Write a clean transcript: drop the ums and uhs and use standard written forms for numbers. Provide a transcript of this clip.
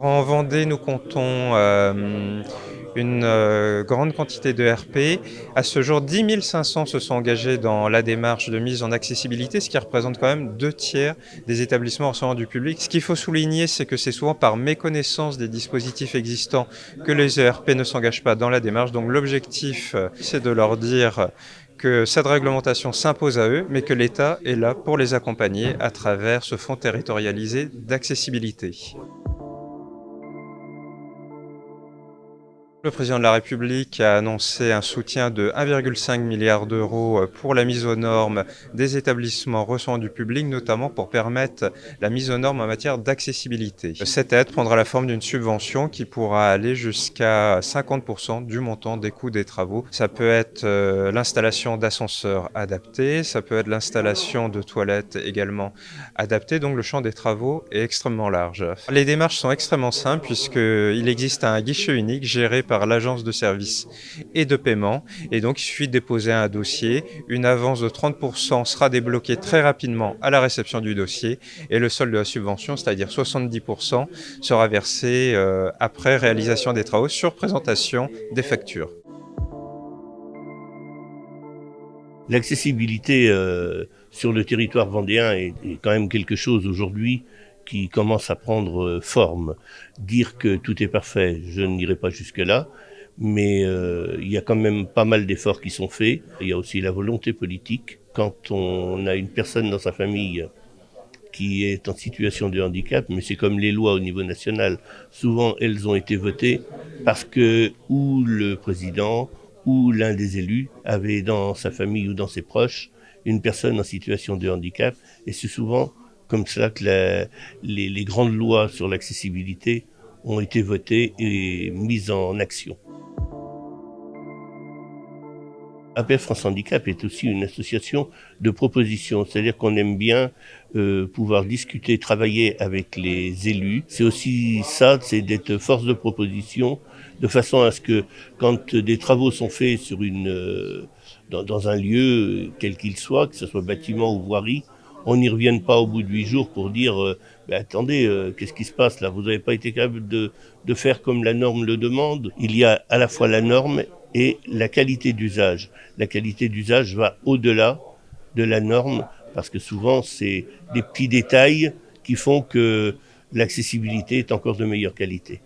En Vendée, nous comptons une grande quantité de RP. À ce jour, 10 500 se sont engagés dans la démarche de mise en accessibilité, ce qui représente quand même 2 tiers des établissements recevant du public. Ce qu'il faut souligner, c'est que c'est souvent par méconnaissance des dispositifs existants que les ERP ne s'engagent pas dans la démarche. Donc l'objectif, c'est de leur dire que cette réglementation s'impose à eux, mais que l'État est là pour les accompagner à travers ce fonds territorialisé d'accessibilité. Le président de la République a annoncé un soutien de 1,5 milliard d'euros pour la mise aux normes des établissements recevant du public, notamment pour permettre la mise aux normes en matière d'accessibilité. Cette aide prendra la forme d'une subvention qui pourra aller jusqu'à 50% du montant des coûts des travaux. Ça peut être l'installation d'ascenseurs adaptés, ça peut être l'installation de toilettes également adaptées, donc le champ des travaux est extrêmement large. Les démarches sont extrêmement simples puisqu'il existe un guichet unique géré par l'agence de services et de paiement. Et donc, il suffit de déposer un dossier. Une avance de 30% sera débloquée très rapidement à la réception du dossier. Et le solde de la subvention, c'est-à-dire 70%, sera versé après réalisation des travaux sur présentation des factures. L'accessibilité sur le territoire vendéen est quand même quelque chose aujourd'hui qui commence à prendre forme. Dire que tout est parfait, je n'irai pas jusque-là, mais il y a quand même pas mal d'efforts qui sont faits. Il y a aussi la volonté politique. Quand on a une personne dans sa famille qui est en situation de handicap, mais c'est comme les lois au niveau national, souvent elles ont été votées parce que ou le président ou l'un des élus avait dans sa famille ou dans ses proches une personne en situation de handicap, et c'est souvent comme cela que les grandes lois sur l'accessibilité ont été votées et mises en action. APF France Handicap est aussi une association de proposition, c'est-à-dire qu'on aime bien pouvoir discuter, travailler avec les élus. C'est aussi ça, c'est d'être force de proposition, de façon à ce que quand des travaux sont faits sur dans un lieu, quel qu'il soit, que ce soit bâtiment ou voirie, on n'y revienne pas au bout de 8 jours pour dire attendez, qu'est-ce qui se passe là? Vous n'avez pas été capable de faire comme la norme le demande. Il y a à la fois la norme et la qualité d'usage. La qualité d'usage va au-delà de la norme parce que souvent c'est des petits détails qui font que l'accessibilité est encore de meilleure qualité.